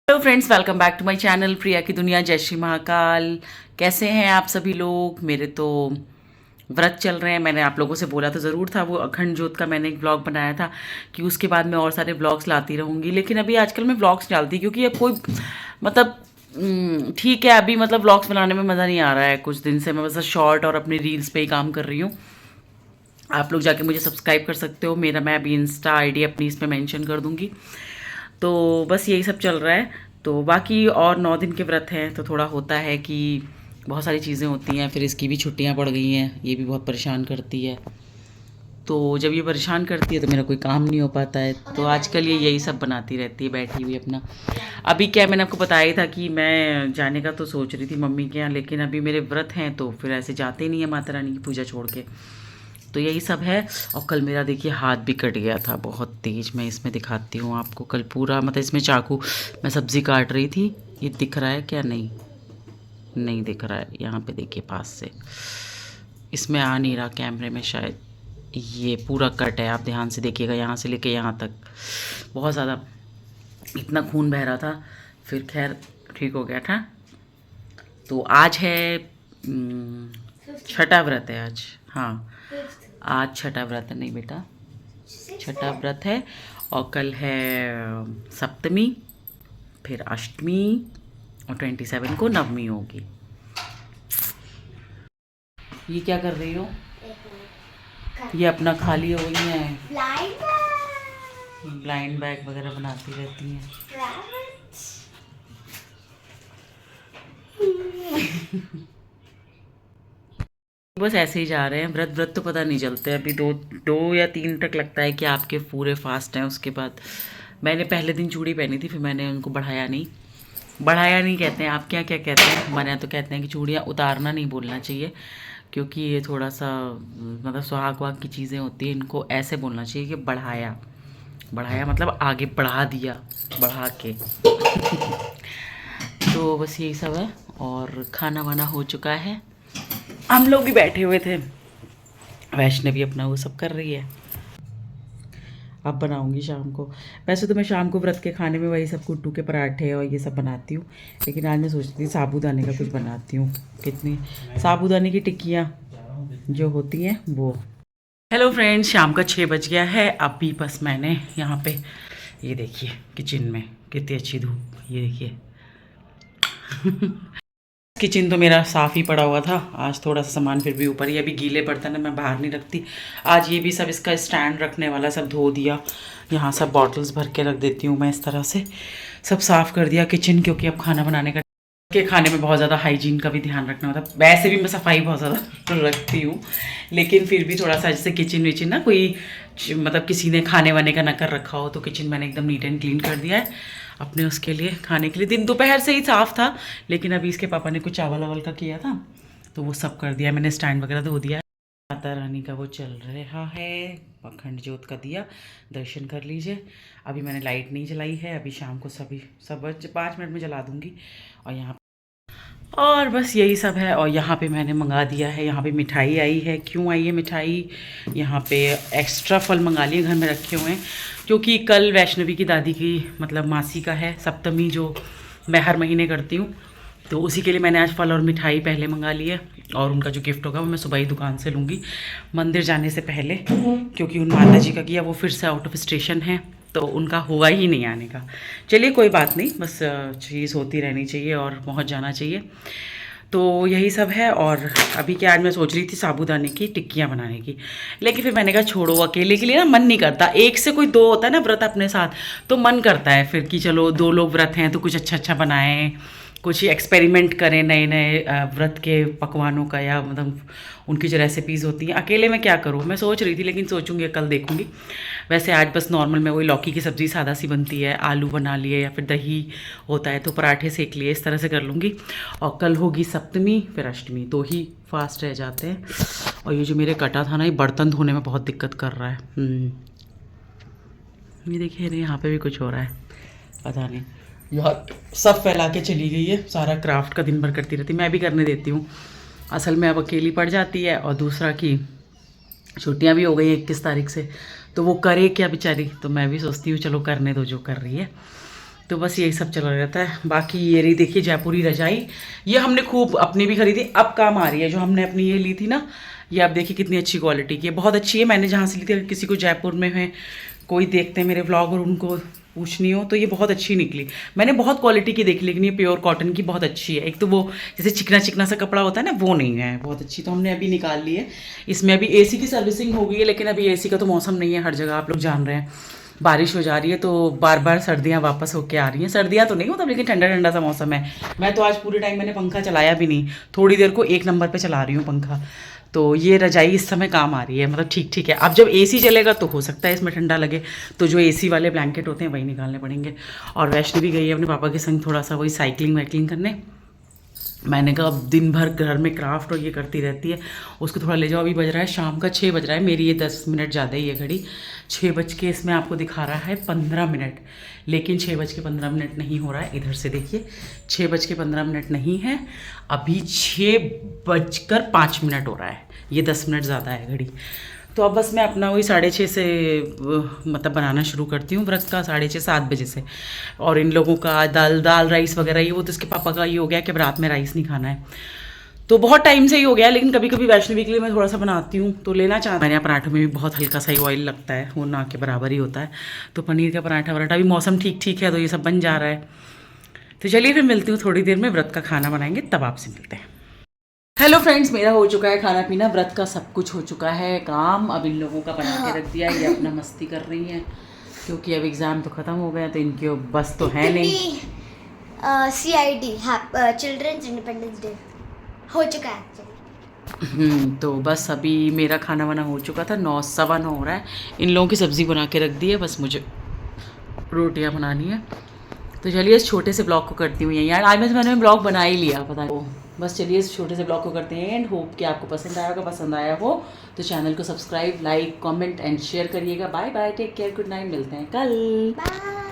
Hello friends, welcome back to my channel Priya की दुनिया। जय श्री महाकाल। कैसे हैं आप सभी लोग? मेरे तो व्रत चल रहे हैं। मैंने आप लोगों से बोला तो ज़रूर था, वो अखंड ज्योत का मैंने एक ब्लॉग बनाया था कि उसके बाद मैं और सारे ब्लॉग्स लाती रहूँगी। लेकिन अभी आजकल मैं ब्लॉग्स डालती क्योंकि अब कोई मतलब ठीक है, अभी मतलब ब्लॉग्स बनाने में मज़ा नहीं आ रहा है। कुछ दिन से मैं बस शॉर्ट और अपनी रील्स पे ही काम कर रही हूँ। आप लोग जाके मुझे सब्सक्राइब कर सकते हो। मेरा मैं अभी इंस्टा आईडी अपनी इसमें मेंशन कर दूँगी। तो बस यही सब चल रहा है। तो बाकी और 9 दिन के व्रत हैं तो थोड़ा होता है कि बहुत सारी चीज़ें होती हैं। फिर इसकी भी छुट्टियां पड़ गई हैं, ये भी बहुत परेशान करती है। तो जब ये परेशान करती है तो मेरा कोई काम नहीं हो पाता है। तो आजकल ये यही सब बनाती रहती है बैठी हुई अपना। अभी क्या, मैंने आपको बताया ही था कि मैं जाने का तो सोच रही थी मम्मी के यहाँ, लेकिन अभी मेरे व्रत हैं तो फिर ऐसे जाते नहीं है माता रानी की पूजा छोड़ के। तो यही सब है। और कल मेरा देखिए हाथ भी कट गया था बहुत तेज। मैं इसमें दिखाती हूँ आपको। कल पूरा मतलब इसमें चाकू, मैं सब्ज़ी काट रही थी। ये दिख रहा है क्या? नहीं, नहीं दिख रहा है। यहाँ पे देखिए पास से, इसमें आ नहीं रहा कैमरे में शायद। ये पूरा कट है, आप ध्यान से देखिएगा, यहाँ से लेके यहाँ तक बहुत ज़्यादा इतना खून बह रहा था। फिर खैर ठीक हो गया था। तो आज है छठा व्रत है आज। हाँ, आज छठा व्रत है। नहीं बेटा, छठा व्रत है। और कल है सप्तमी, फिर अष्टमी, और 27 को नवमी होगी। ये क्या कर रही हो? ये अपना खाली हो गई है, ब्लाइंड बैग वगैरह बनाती रहती हैं। बस ऐसे ही जा रहे हैं। व्रत व्रत तो पता नहीं चलते। अभी दो दो या तीन तक लगता है कि आपके पूरे फास्ट हैं। उसके बाद मैंने पहले दिन चूड़ी पहनी थी, फिर मैंने उनको बढ़ाया नहीं। बढ़ाया नहीं कहते हैं, आप क्या क्या कहते हैं? हमारे यहाँ तो कहते हैं कि चूड़ियाँ उतारना नहीं बोलना चाहिए, क्योंकि ये थोड़ा सा मतलब सुहाग वाग की चीज़ें होती हैं। इनको ऐसे बोलना चाहिए कि बढ़ाया। बढ़ाया मतलब आगे बढ़ा दिया, बढ़ा के। तो बस यही सब है। और खाना वाना हो चुका है। हम लोग भी बैठे हुए थे। वैष्णवी अपना वो सब कर रही है। अब बनाऊंगी शाम को। वैसे तो मैं शाम को व्रत के खाने में वही सब कुट्टू के पराठे और ये सब बनाती हूँ, लेकिन आज मैं सोचती थी साबूदाने का कुछ बनाती हूँ। कितनी साबूदाने की टिक्कियाँ जो होती हैं वो। हेलो फ्रेंड्स, शाम का 6 बज गया है। अभी बस मैंने यहाँ पे ये देखिए किचन में कितनी अच्छी धूप, ये देखिए। किचन तो मेरा साफ़ ही पड़ा हुआ था। आज थोड़ा सा सामान फिर भी ऊपर ही, अभी गीले बर्तन है, मैं बाहर नहीं रखती। आज ये भी सब इसका स्टैंड रखने वाला सब धो दिया। यहाँ सब बॉटल्स भर के रख देती हूँ मैं इस तरह से। सब साफ़ कर दिया किचन, क्योंकि अब खाना बनाने का के खाने में बहुत ज़्यादा हाइजीन का भी ध्यान रखना होता है। वैसे भी मैं सफाई बहुत ज़्यादा रखती हूँ, लेकिन फिर भी थोड़ा सा जैसे किचन विचन ना, कोई मतलब किसी ने खाने वाने का ना कर रखा हो, तो किचन मैंने एकदम नीट एंड क्लीन कर दिया है अपने उसके लिए, खाने के लिए। दिन दोपहर से ही साफ़ था, लेकिन अभी इसके पापा ने कुछ चावल वावल का किया था तो वो सब कर दिया मैंने। स्टैंड वगैरह धो दिया। माता रानी का वो चल रहा है, अखंड ज्योत का दिया, दर्शन कर लीजिए। अभी मैंने लाइट नहीं जलाई है। अभी शाम को सभी सब 5 मिनट में जला दूंगी। और यहाँ और बस यही सब है। और यहाँ पे मैंने मंगा दिया है, यहाँ पे मिठाई आई है। क्यों आई है मिठाई? यहाँ पे एक्स्ट्रा फल मंगा लिए, घर में रखे हुए हैं, क्योंकि कल वैष्णवी की दादी की मतलब मासी का है सप्तमी, जो मैं हर महीने करती हूँ। तो उसी के लिए मैंने आज फल और मिठाई पहले मंगा ली है। और उनका जो गिफ्ट होगा वो मैं सुबह ही दुकान से लूँगी मंदिर जाने से पहले, क्योंकि उन माता जी का किया वो फिर से आउट ऑफ स्टेशन है, तो उनका हुआ ही नहीं आने का। चलिए कोई बात नहीं, बस चीज़ होती रहनी चाहिए और पहुंच जाना चाहिए। तो यही सब है। और अभी क्या, आज मैं सोच रही थी साबूदाने की टिक्कियाँ बनाने की, लेकिन फिर मैंने कहा छोड़ो, अकेले के लिए ना मन नहीं करता। एक से कोई दो होता है ना व्रत अपने साथ, तो मन करता है फिर कि चलो 2 लोग व्रत हैं तो कुछ अच्छा अच्छा बनाएं, कुछ एक्सपेरिमेंट करें नए नए व्रत के पकवानों का, या मतलब उनकी जो रेसिपीज़ होती हैं। अकेले में क्या करूँ, मैं सोच रही थी, लेकिन सोचूंगी कल देखूंगी। वैसे आज बस नॉर्मल में वही लौकी की सब्ज़ी सादा सी बनती है, आलू बना लिए या फिर दही होता है तो पराठे सेक लिए, इस तरह से कर लूँगी। और कल होगी सप्तमी, फिर अष्टमी, 2 ही फास्ट रह जाते हैं। और ये जो मेरे कटा था ना, ये बर्तन धोने में बहुत दिक्कत कर रहा है। ये देखिए नहीं, यहाँ पे भी कुछ हो रहा है, पता नहीं। यार सब फैला के चली गई है, सारा क्राफ्ट का दिन भर करती रहती, मैं भी करने देती हूँ। असल में अब अकेली पड़ जाती है, और दूसरा कि छुट्टियां भी हो गई 21 तारीख से, तो वो करे क्या बेचारी। तो मैं भी सोचती हूँ चलो करने दो जो कर रही है। तो बस यही सब चला रहता है। बाकी ये रही देखिए जयपुरी रजाई, ये हमने खूब अपनी भी खरीदी, अब काम आ रही है। जो हमने अपनी ये ली थी ना, ये आप देखिए कितनी अच्छी क्वालिटी की है, बहुत अच्छी है। मैंने जहाँ से ली थी, अगर किसी को जयपुर में है कोई देखते हैं मेरे व्लॉग और उनको पूछनी हो तो ये बहुत अच्छी निकली। मैंने बहुत क्वालिटी की देखी, लेकिन ये प्योर कॉटन की बहुत अच्छी है। एक तो वो जैसे चिकना चिकना सा कपड़ा होता है ना, वो नहीं है, बहुत अच्छी। तो हमने अभी निकाल ली है। इसमें अभी एसी की सर्विसिंग हो गई है, लेकिन अभी एसी का तो मौसम नहीं है, हर जगह आप लोग जान रहे हैं बारिश हो जा रही है, तो बार बार सर्दियाँ वापस होके आ रही हैं। सर्दियाँ तो नहीं मतलब, लेकिन ठंडा ठंडा सा मौसम है। मैं तो आज पूरे टाइम मैंने पंखा चलाया भी नहीं, थोड़ी देर को 1 नंबर पे चला रही हूँ पंखा। तो ये रजाई इस समय काम आ रही है, मतलब ठीक ठीक है। अब जब एसी चलेगा तो हो सकता है इसमें ठंडा लगे, तो जो एसी वाले ब्लैंकेट होते हैं वही निकालने पड़ेंगे। और वैष्णवी भी गई है अपने पापा के संग थोड़ा सा वही साइकिलिंग वाइकलिंग करने। मैंने कहा अब दिन भर घर में क्राफ्ट और ये करती रहती है, उसको थोड़ा ले जाओ। अभी बज रहा है शाम का 6 बज रहा है, मेरी ये 10 मिनट ज़्यादा ही है घड़ी। 6 बज के इसमें आपको दिखा रहा है 15 मिनट, लेकिन 6 बज के 15 मिनट नहीं हो रहा है। इधर से देखिए 6 बज के 15 मिनट नहीं है, अभी 6 बजकर 5 मिनट हो रहा है। ये 10 मिनट ज़्यादा है घड़ी। तो अब बस मैं अपना वही 6:30 से मतलब बनाना शुरू करती हूँ व्रत का, 6:30 7 बजे से। और इन लोगों का दाल राइस वगैरह ये वो, तो इसके पापा का ये हो गया कि अब रात में राइस नहीं खाना है। तो बहुत टाइम से ही हो गया, लेकिन कभी कभी वैष्णवी के लिए मैं थोड़ा सा बनाती हूँ तो लेना चाहता हूँ। मैंने पराठों में भी बहुत हल्का सा ही ऑयल लगता है, वो ना के बराबर ही होता है। तो पनीर का पराठा वराठा भी मौसम ठीक ठीक है तो ये सब बन जा रहा है। तो चलिए फिर मिलती हूँ थोड़ी देर में, व्रत का खाना बनाएंगे तब आपसे मिलते हैं। हेलो फ्रेंड्स, मेरा हो चुका है खाना पीना, व्रत का सब कुछ हो चुका है काम। अब इन लोगों का बना के रख दिया, ये अपना मस्ती कर रही हैं क्योंकि अब एग्ज़ाम तो ख़त्म हो गया, तो इनके बस तो है नहीं। CID चिल्ड्रंस इंडिपेंडेंस डे हो चुका है एक्चुअली। तो बस अभी मेरा खाना वाना हो चुका था, 9 सवा 9 हो रहा है। इन लोगों की सब्ज़ी बना के रख दी है, बस मुझे रोटियां बनानी है। तो चलिए इस छोटे से ब्लॉग को करती हूँ यार, आज मैंने ब्लॉग बना ही लिया पता नहीं। बस चलिए इस छोटे से ब्लॉग को करते हैं एंड होप कि आपको पसंद आया होगा। पसंद आया हो तो चैनल को subscribe, like, comment and share करिएगा। Bye bye, take care, good night, मिलते हैं कल। बाय।